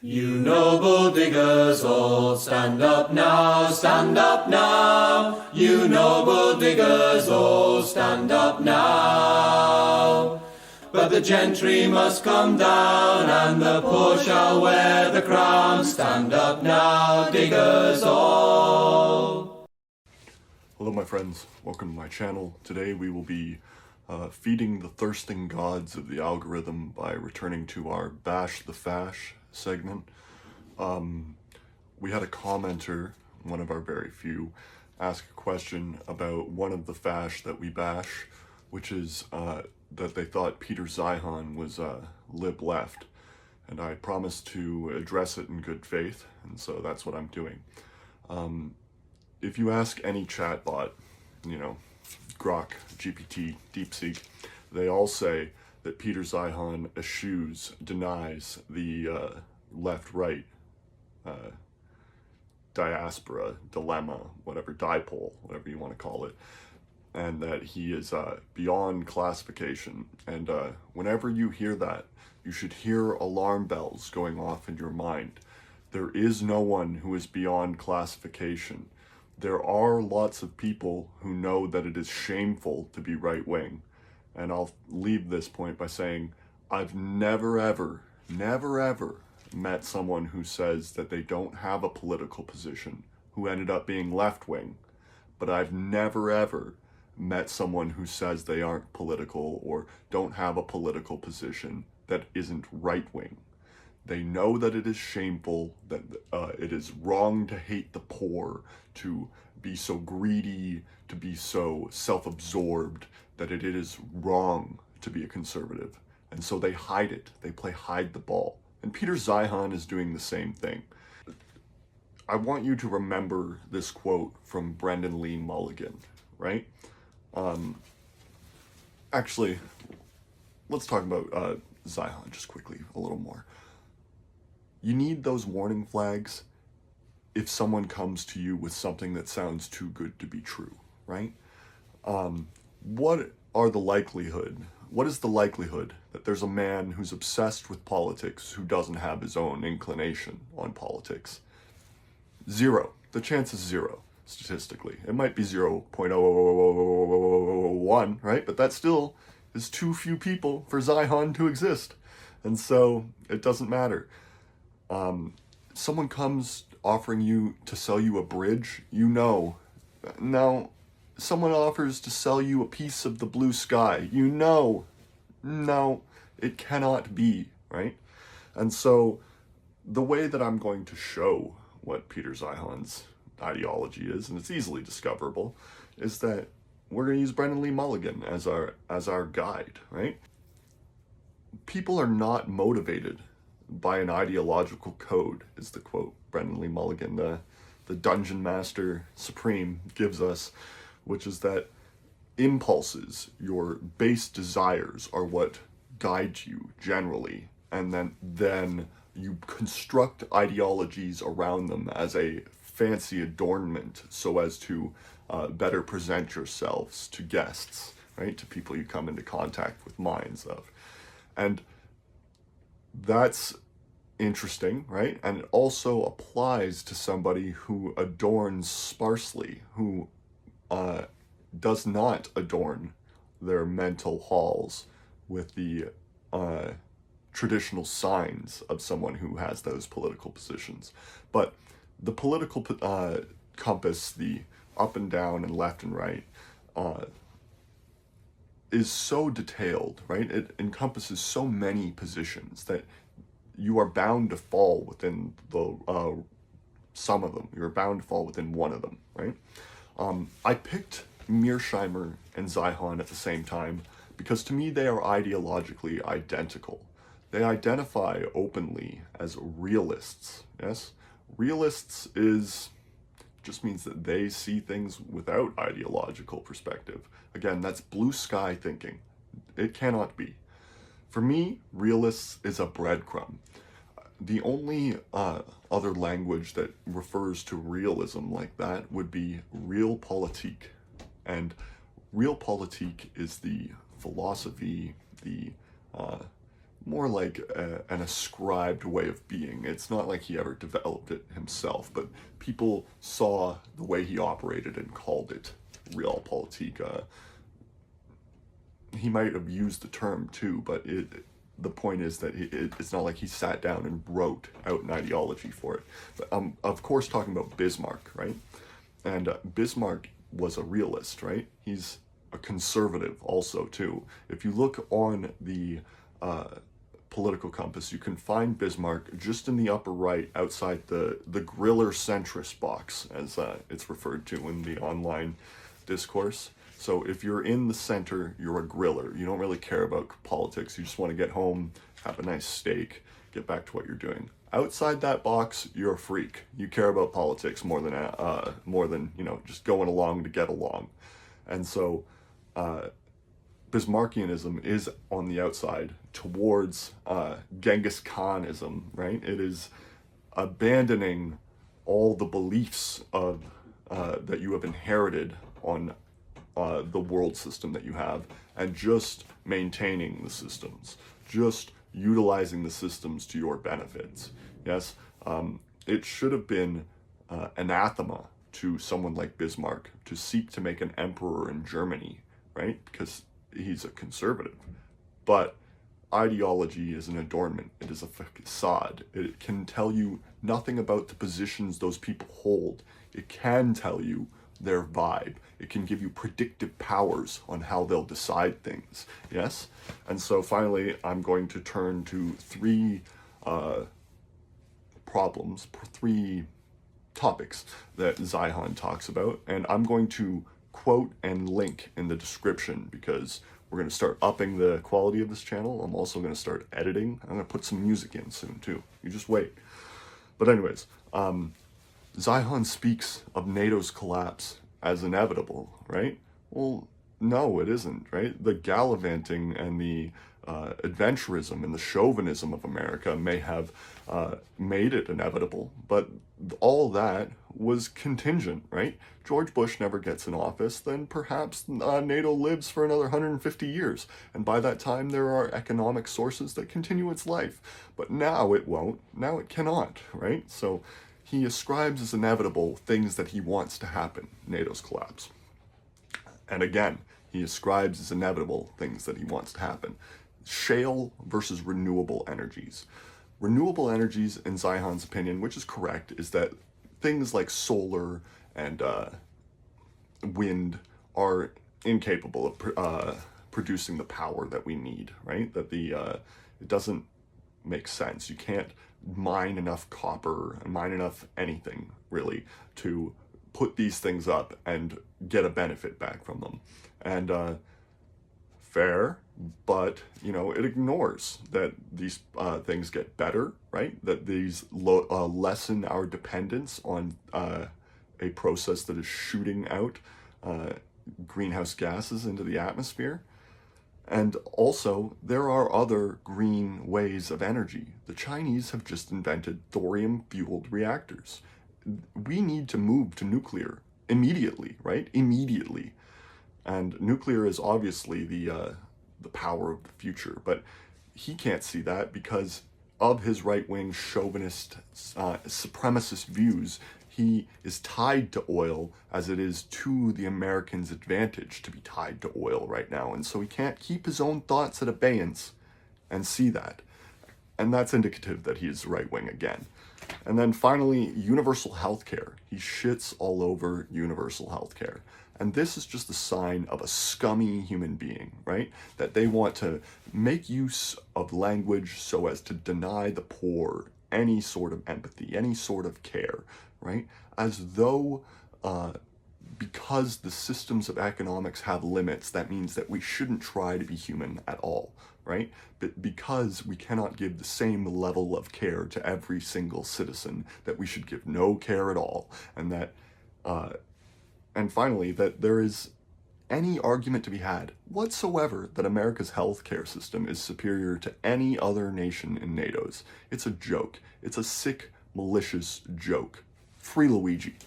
You noble diggers all, stand up now, stand up now. You noble diggers all, stand up now. But the gentry must come down, and the poor shall wear the crown. Stand up now, diggers all. Hello my friends, welcome to my channel. Today we will be feeding the thirsting gods of the algorithm by returning to our Bash the Fash segment. We had a commenter, one of our very few, ask a question about one of the fash that we bash, which is that they thought Peter Zeihan was lib left, and I promised to address it in good faith, and so that's what I'm doing. If you ask any chatbot, Grok, GPT, DeepSeek, they all say that Peter Zeihan eschews, denies the left-right diaspora, dilemma, whatever, dipole, whatever you want to call it, and that he is beyond classification. And whenever you hear that, you should hear alarm bells going off in your mind. There is no one who is beyond classification. There are lots of people who know that it is shameful to be right-wing. And I'll leave this point by saying, I've never ever met someone who says that they don't have a political position, who ended up being left-wing. But I've never ever met someone who says they aren't political or don't have a political position that isn't right-wing. They know that it is shameful, that it is wrong to hate the poor, to be so greedy, to be so self-absorbed, that it is wrong to be a conservative. And so they hide it. They play hide the ball. And Peter Zeihan is doing the same thing. I want you to remember this quote from Brendan Lee Mulligan, right? Actually, let's talk about Zeihan just quickly a little more. You need those warning flags if someone comes to you with something that sounds too good to be true, right? What is the likelihood that there's a man who's obsessed with politics who doesn't have his own inclination on politics? Zero. The chance is zero, statistically. It might be 0.00001, right? But that still is too few people for Zeihan to exist. And so it doesn't matter. Someone comes offering you to sell you a bridge, now someone offers to sell you a piece of the blue sky, no, it cannot be, right? And so the way that I'm going to show what Peter Zeihan's ideology is, and it's easily discoverable, is that we're going to use Brendan Lee Mulligan as our guide, right? People are not motivated by an ideological code, is the quote Brendan Lee Mulligan, the Dungeon Master Supreme, gives us, which is that impulses, your base desires, are what guide you generally, and then you construct ideologies around them as a fancy adornment so as to better present yourselves to guests, right, to people you come into contact with minds of. And that's interesting, right? And it also applies to somebody who adorns sparsely, who does not adorn their mental halls with the traditional signs of someone who has those political positions. But the political compass, the up and down and left and right, is so detailed, right? It encompasses so many positions that you are bound to fall within some of them. You're bound to fall within one of them, right? I picked Mearsheimer and Zeihan at the same time because to me they are ideologically identical. They identify openly as realists, yes? Realists just means that they see things without ideological perspective. Again, that's blue sky thinking. It cannot be. For me, realists is a breadcrumb. The only other language that refers to realism like that would be realpolitik. And realpolitik is the philosophy, the more like an ascribed way of being. It's not like he ever developed it himself, but people saw the way he operated and called it realpolitik. He might have used the term too, but the point is that it's not like he sat down and wrote out an ideology for it. But of course, talking about Bismarck, right? And Bismarck was a realist, right? He's a conservative also too. If you look on the political compass, you can find Bismarck just in the upper right outside the griller centrist box, as it's referred to in the online discourse. So if you're in the center, you're a griller. You don't really care about politics. You just want to get home, have a nice steak, get back to what you're doing. Outside that box, you're a freak. You care about politics more than just going along to get along. And so Bismarckianism is on the outside towards Genghis Khanism, right? It is abandoning all the beliefs of that you have inherited on the world system that you have, and just maintaining the systems, just utilizing the systems to your benefits. Yes, it should have been anathema to someone like Bismarck to seek to make an emperor in Germany, right? Because he's a conservative. But ideology is an adornment. It is a facade. It can tell you nothing about the positions those people hold. It can tell you their vibe. It can give you predictive powers on how they'll decide things. Yes? And so finally, I'm going to turn to three topics that Zeihan talks about, and I'm going to quote and link in the description because we're going to start upping the quality of this channel. I'm also going to start editing. I'm going to put some music in soon too. You just wait. But anyways, Zeihan speaks of NATO's collapse as inevitable, right? Well, no, it isn't, right? The gallivanting and the adventurism and the chauvinism of America may have made it inevitable, but all that was contingent, right? George Bush never gets in office, then perhaps NATO lives for another 150 years, and by that time there are economic sources that continue its life. But now it won't, now it cannot, right? So he ascribes as inevitable things that he wants to happen, NATO's collapse. And again, he ascribes as inevitable things that he wants to happen. Shale versus renewable energies. Renewable energies, in Zeihan's opinion, which is correct, is that things like solar and wind are incapable of producing the power that we need, right? That it doesn't make sense. You can't mine enough copper, mine enough anything, really, to put these things up and get a benefit back from them. And fair, but it ignores that these things get better, right? That these lessen our dependence on a process that is shooting out greenhouse gases into the atmosphere. And also, there are other green ways of energy. The Chinese have just invented thorium-fueled reactors. We need to move to nuclear immediately, right? Immediately. And nuclear is obviously the power of the future, but he can't see that because of his right-wing chauvinist supremacist views. He is tied to oil as it is to the Americans' advantage to be tied to oil right now. And so he can't keep his own thoughts at abeyance and see that. And that's indicative that he is right-wing again. And then finally, universal healthcare. He shits all over universal healthcare. And this is just a sign of a scummy human being, right? That they want to make use of language so as to deny the poor any sort of empathy, any sort of care, right? As though because the systems of economics have limits, that means that we shouldn't try to be human at all, right? But because we cannot give the same level of care to every single citizen, that we should give no care at all, and that and finally, that there is any argument to be had whatsoever that America's healthcare system is superior to any other nation in NATO's. It's a joke. It's a sick, malicious joke. Free Luigi.